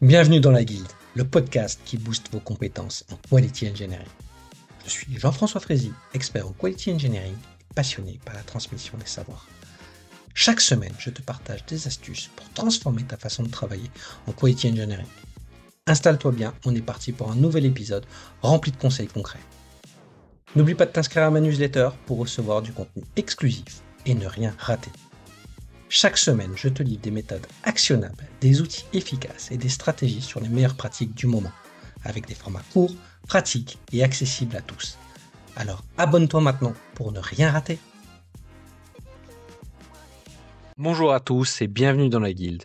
Bienvenue dans la Guilde, le podcast qui booste vos compétences en Quality Engineering. Je suis Jean-François Frézy, expert en Quality Engineering et passionné par la transmission des savoirs. Chaque semaine, je te partage des astuces pour transformer ta façon de travailler en Quality Engineering. Installe-toi bien, on est parti pour un nouvel épisode rempli de conseils concrets. N'oublie pas de t'inscrire à ma newsletter pour recevoir du contenu exclusif et ne rien rater. Chaque semaine, je te livre des méthodes actionnables, des outils efficaces et des stratégies sur les meilleures pratiques du moment, avec des formats courts, pratiques et accessibles à tous. Alors abonne-toi maintenant pour ne rien rater. Bonjour à tous et bienvenue dans la Guilde.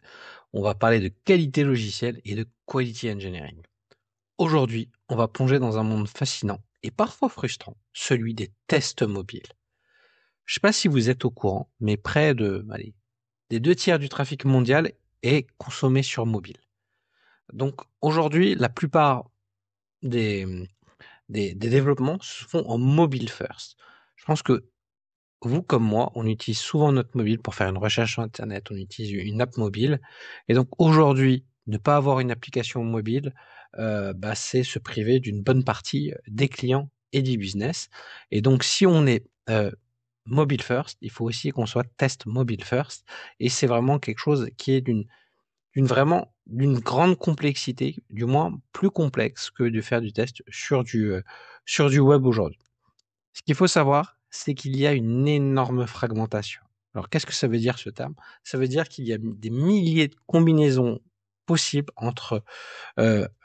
On va parler de qualité logicielle et de Quality Engineering. Aujourd'hui, on va plonger dans un monde fascinant et parfois frustrant, celui des tests mobiles. Je ne sais pas si vous êtes au courant, mais près des 2 tiers du trafic mondial est consommé sur mobile. Donc aujourd'hui, la plupart des développements se font en mobile first. Je pense que vous comme moi, on utilise souvent notre mobile pour faire une recherche sur Internet, on utilise une app mobile. Et donc aujourd'hui, ne pas avoir une application mobile, c'est se priver d'une bonne partie des clients et du business. Et donc si on est mobile first, il faut aussi qu'on soit test mobile first. Et c'est vraiment quelque chose qui est d'une grande complexité, du moins plus complexe que de faire du test sur du web aujourd'hui. Ce qu'il faut savoir, c'est qu'il y a une énorme fragmentation. Alors, qu'est-ce que ça veut dire ce terme? Ça veut dire qu'il y a des milliers de combinaisons possibles entre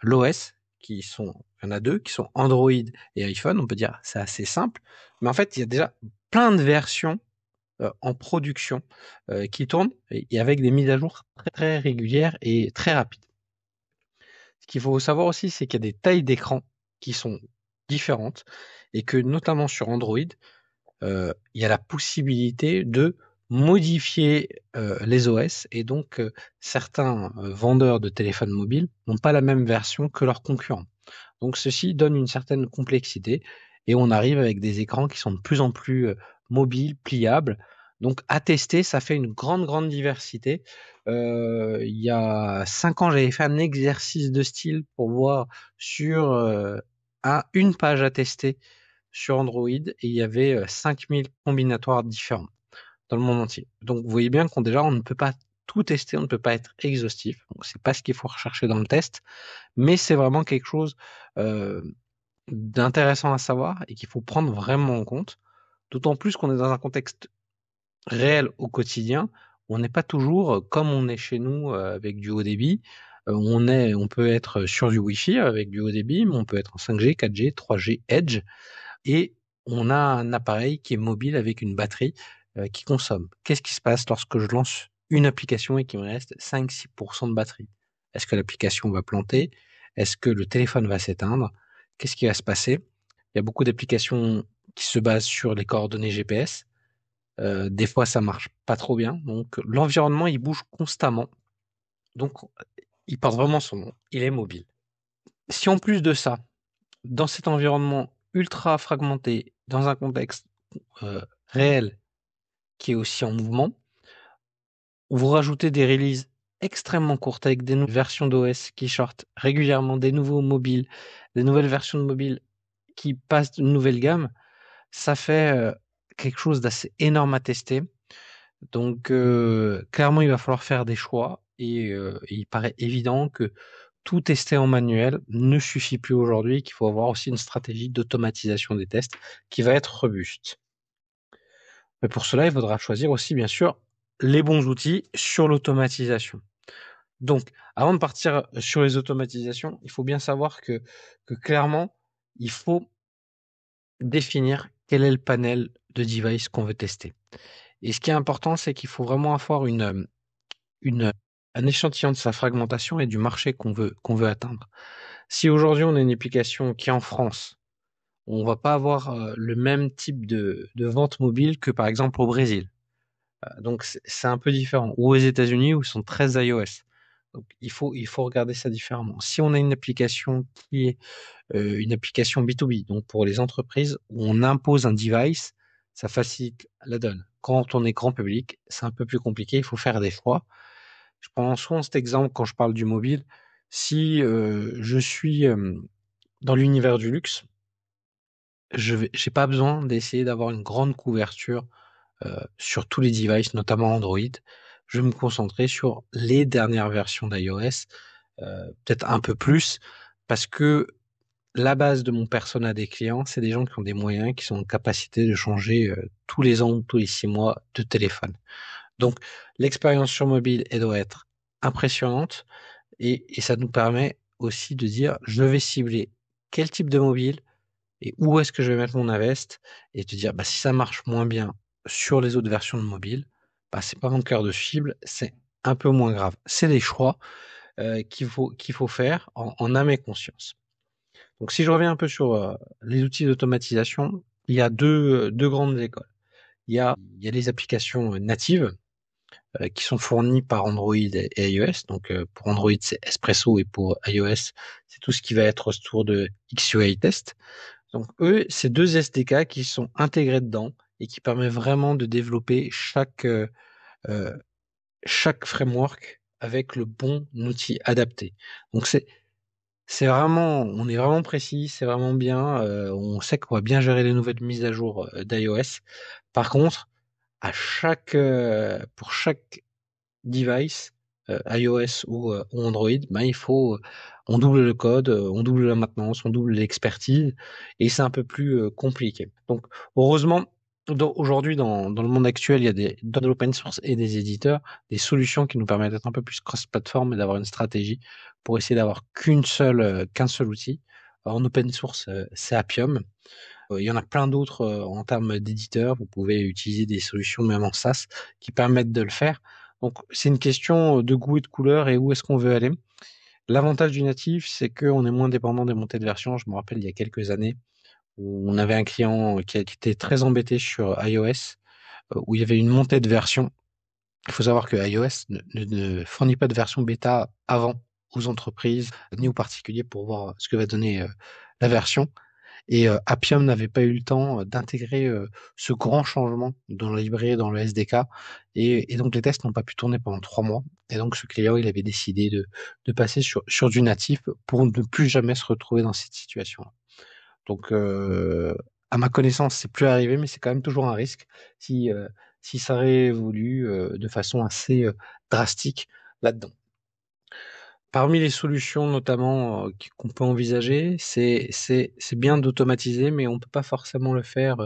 l'OS, il y en a deux, qui sont Android et iPhone. On peut dire c'est assez simple, mais en fait, il y a déjà plein de versions en production qui tournent et avec des mises à jour très, très régulières et très rapides. Ce qu'il faut savoir aussi, c'est qu'il y a des tailles d'écran qui sont différentes et que notamment sur Android, il y a la possibilité de modifier les OS et donc certains vendeurs de téléphones mobiles n'ont pas la même version que leurs concurrents. Donc ceci donne une certaine complexité et on arrive avec des écrans qui sont de plus en plus mobiles, pliables. Donc à tester, ça fait une grande diversité. Il y a 5 ans, j'avais fait un exercice de style pour voir sur une page à tester sur Android et il y avait 5000 combinatoires différents dans le monde entier. Donc vous voyez bien qu'on ne peut pas tout tester, on ne peut pas être exhaustif. Donc c'est pas ce qu'il faut rechercher dans le test, mais c'est vraiment quelque chose euh, d'intéressant à savoir et qu'il faut prendre vraiment en compte. D'autant plus qu'on est dans un contexte réel au quotidien. On n'est pas toujours comme on est chez nous avec du haut débit. On peut être sur du Wi-Fi avec du haut débit, mais on peut être en 5G, 4G, 3G, Edge, et on a un appareil qui est mobile avec une batterie qui consomme. Qu'est-ce qui se passe lorsque je lance une application et qu'il me reste 5-6% de batterie? Est-ce que l'application va planter? Est-ce que le téléphone va s'éteindre? Qu'est-ce qui va se passer? Il y a beaucoup d'applications qui se basent sur les coordonnées GPS. Des fois, ça marche pas trop bien. Donc, l'environnement, il bouge constamment. Donc, il porte vraiment son nom. Il est mobile. Si en plus de ça, dans cet environnement ultra fragmenté, dans un contexte réel qui est aussi en mouvement, vous rajoutez des releases extrêmement courtes avec des nouvelles versions d'OS qui sortent régulièrement, des nouveaux mobiles, des nouvelles versions de mobiles qui passent d'une nouvelle gamme, ça fait quelque chose d'assez énorme à tester. Donc clairement, il va falloir faire des choix et il paraît évident que tout tester en manuel ne suffit plus aujourd'hui, qu'il faut avoir aussi une stratégie d'automatisation des tests qui va être robuste. Mais pour cela, il faudra choisir aussi, bien sûr, les bons outils sur l'automatisation. Donc, avant de partir sur les automatisations, il faut bien savoir que clairement, il faut définir quel est le panel de device qu'on veut tester. Et ce qui est important, c'est qu'il faut vraiment avoir un échantillon de sa fragmentation et du marché qu'on veut atteindre. Si aujourd'hui on a une application qui est en France, on va pas avoir le même type de vente mobile que par exemple au Brésil. Donc c'est un peu différent. Ou aux États-Unis où ils sont très iOS. Donc il faut regarder ça différemment. Si on a une application qui est une application B2B, donc pour les entreprises où on impose un device, ça facilite la donne. Quand on est grand public, c'est un peu plus compliqué, il faut faire des choix. Je prends souvent cet exemple quand je parle du mobile. Si je suis dans l'univers du luxe, j'ai pas besoin d'essayer d'avoir une grande couverture sur tous les devices, notamment Android. Je vais me concentrer sur les dernières versions d'iOS, peut-être un peu plus, parce que la base de mon persona des clients, c'est des gens qui ont des moyens, qui sont en capacité de changer tous les ans ou tous les 6 mois de téléphone. Donc, l'expérience sur mobile, elle doit être impressionnante et ça nous permet aussi de dire, je vais cibler quel type de mobile et où est-ce que je vais mettre mon invest et te dire, bah, si ça marche moins bien sur les autres versions de mobile, bah, c'est pas mon cœur de cible, c'est un peu moins grave. C'est des choix qu'il faut faire en âme et conscience. Donc, si je reviens un peu sur les outils d'automatisation, il y a deux grandes écoles. Il y a les applications natives qui sont fournies par Android et iOS. Donc, pour Android, c'est Espresso et pour iOS, c'est tout ce qui va être autour de XUI Test. Donc, eux, c'est deux SDK qui sont intégrés dedans et qui permettent vraiment de développer euh, chaque framework avec le bon outil adapté. Donc, c'est vraiment, on est vraiment précis, c'est vraiment bien. On sait qu'on va bien gérer les nouvelles mises à jour d'iOS. Par contre, pour chaque device, iOS ou Android, ben, on double le code, on double la maintenance, on double l'expertise, et c'est un peu plus compliqué. Donc, heureusement, aujourd'hui, dans le monde actuel, il y a dans l'open source et des éditeurs, des solutions qui nous permettent d'être un peu plus cross-platform et d'avoir une stratégie pour essayer d'avoir qu'un seul outil. En open source, c'est Appium. Il y en a plein d'autres en termes d'éditeurs. Vous pouvez utiliser des solutions même en SaaS qui permettent de le faire. Donc, c'est une question de goût et de couleur et où est-ce qu'on veut aller. L'avantage du natif, c'est qu'on est moins dépendant des montées de version. Je me rappelle il y a quelques années où on avait un client qui était très embêté sur iOS, où il y avait une montée de version. Il faut savoir que iOS ne fournit pas de version bêta avant aux entreprises ni aux particuliers pour voir ce que va donner la version. Et Appium n'avait pas eu le temps d'intégrer ce grand changement dans la librairie, dans le SDK. Et donc les tests n'ont pas pu tourner pendant 3 mois. Et donc ce client, il avait décidé de passer sur du natif pour ne plus jamais se retrouver dans cette situation-là. Donc à ma connaissance, c'est plus arrivé, mais c'est quand même toujours un risque si ça réévolue de façon assez drastique là-dedans. Parmi les solutions notamment qu'on peut envisager, c'est bien d'automatiser, mais on peut pas forcément le faire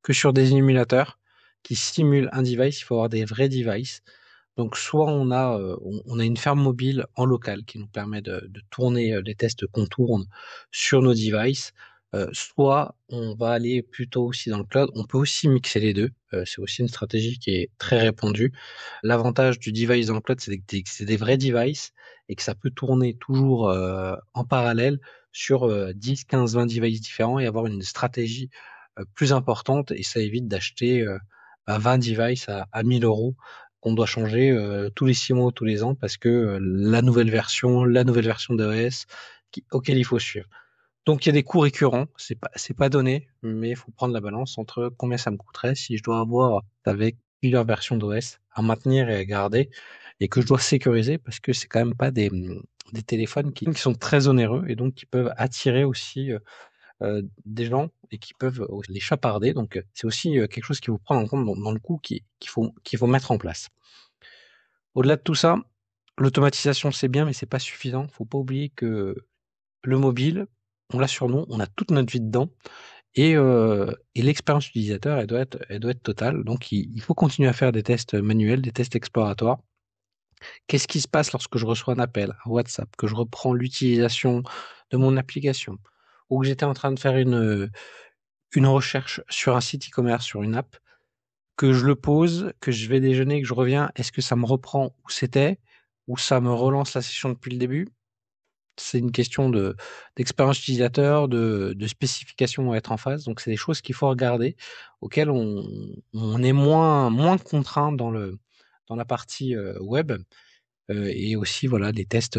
que sur des émulateurs qui simulent un device. Il faut avoir des vrais devices. Donc soit on a une ferme mobile en local qui nous permet de tourner les tests qu'on tourne sur nos devices, soit on va aller plutôt aussi dans le cloud. On peut aussi mixer les deux. C'est aussi une stratégie qui est très répandue. L'avantage du device dans le cloud, c'est que c'est des vrais devices et que ça peut tourner toujours en parallèle sur 10, 15, 20 devices différents et avoir une stratégie plus importante, et ça évite d'acheter 20 devices à 1000 euros qu'on doit changer tous les 6 mois ou tous les ans parce que la nouvelle version d'OS auquel il faut suivre. Donc il y a des coûts récurrents, c'est pas donné, mais il faut prendre la balance entre combien ça me coûterait si je dois avoir avec plusieurs versions d'OS à maintenir et à garder et que je dois sécuriser parce que c'est quand même pas des téléphones qui sont très onéreux et donc qui peuvent attirer aussi des gens et qui peuvent les chaparder. Donc c'est aussi quelque chose qu'il faut prendre en compte dans le coût qu'il faut mettre en place. Au-delà de tout ça, l'automatisation c'est bien, mais c'est pas suffisant. Faut pas oublier que le mobile, on l'a sur nous, on a toute notre vie dedans, et l'expérience utilisateur, elle doit être totale. Donc, il faut continuer à faire des tests manuels, des tests exploratoires. Qu'est-ce qui se passe lorsque je reçois un appel, un WhatsApp, que je reprends l'utilisation de mon application, ou que j'étais en train de faire une recherche sur un site e-commerce, sur une app, que je le pose, que je vais déjeuner, que je reviens, est-ce que ça me reprend où c'était, ou ça me relance la session depuis le début? C'est une question d'expérience utilisateur, de spécifications à être en face. Donc, c'est des choses qu'il faut regarder, auxquelles on est moins contraint dans la partie web. Et aussi, voilà, les tests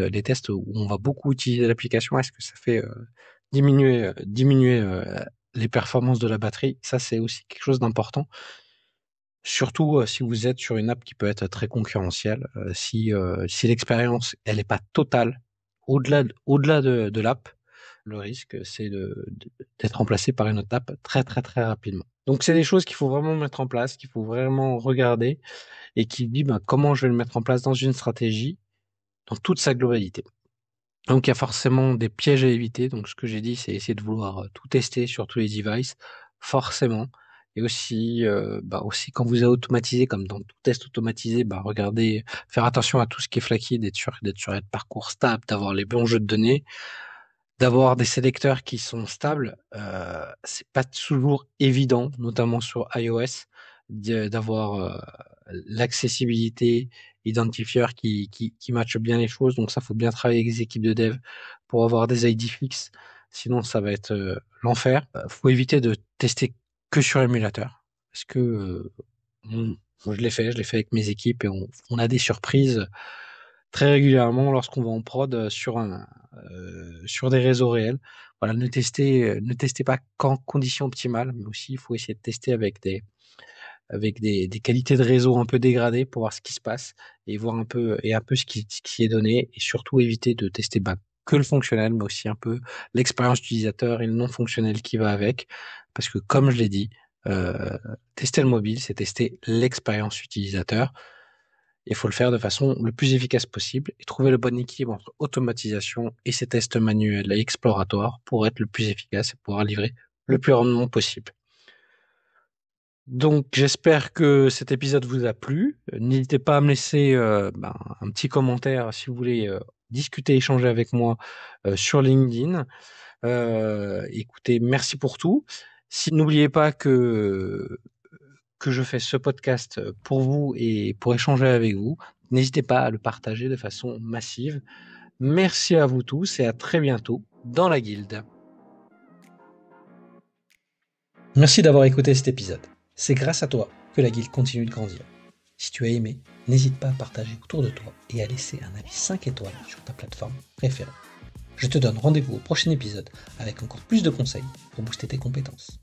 où on va beaucoup utiliser l'application. Est-ce que ça fait diminuer les performances de la batterie? Ça, c'est aussi quelque chose d'important. Surtout si vous êtes sur une app qui peut être très concurrentielle. Si l'expérience, elle n'est pas totale, au-delà de l'app, le risque, c'est d'être remplacé par une autre app très, très, très rapidement. Donc, c'est des choses qu'il faut vraiment mettre en place, qu'il faut vraiment regarder et qui dit comment je vais le mettre en place dans une stratégie dans toute sa globalité. Donc, il y a forcément des pièges à éviter. Donc, ce que j'ai dit, c'est essayer de vouloir tout tester sur tous les devices, forcément. Et aussi quand vous avez automatisé, comme dans tout test automatisé, regardez, faire attention à tout ce qui est flaky, d'être sur un parcours stable, d'avoir les bons jeux de données, d'avoir des sélecteurs qui sont stables. C'est pas toujours évident, notamment sur iOS, d'avoir l'accessibilité identifieur qui matche bien les choses. Donc ça, faut bien travailler avec les équipes de dev pour avoir des ID fixes. Sinon, ça va être l'enfer. Faut éviter de tester que sur émulateur. Parce que moi, je l'ai fait avec mes équipes et on a des surprises très régulièrement lorsqu'on va en prod sur des réseaux réels. Voilà, ne testez pas qu'en conditions optimales, mais aussi il faut essayer de tester avec des qualités de réseau un peu dégradées pour voir ce qui se passe et voir un peu ce qui est donné, et surtout éviter de tester que le fonctionnel, mais aussi un peu l'expérience utilisateur et le non fonctionnel qui va avec, parce que comme je l'ai dit, tester le mobile, c'est tester l'expérience utilisateur. Il faut le faire de façon le plus efficace possible et trouver le bon équilibre entre automatisation et ces tests manuels et exploratoires pour être le plus efficace et pouvoir livrer le plus rendement possible. Donc j'espère que cet épisode vous a plu. N'hésitez pas à me laisser un petit commentaire si vous voulez discuter, échanger avec moi sur LinkedIn. Écoutez, merci pour tout. N'oubliez pas que je fais ce podcast pour vous et pour échanger avec vous. N'hésitez pas à le partager de façon massive. Merci à vous tous et à très bientôt dans la guilde. Merci d'avoir écouté cet épisode. C'est grâce à toi que la guilde continue de grandir. Si tu as aimé, n'hésite pas à partager autour de toi et à laisser un avis 5 étoiles sur ta plateforme préférée. Je te donne rendez-vous au prochain épisode avec encore plus de conseils pour booster tes compétences.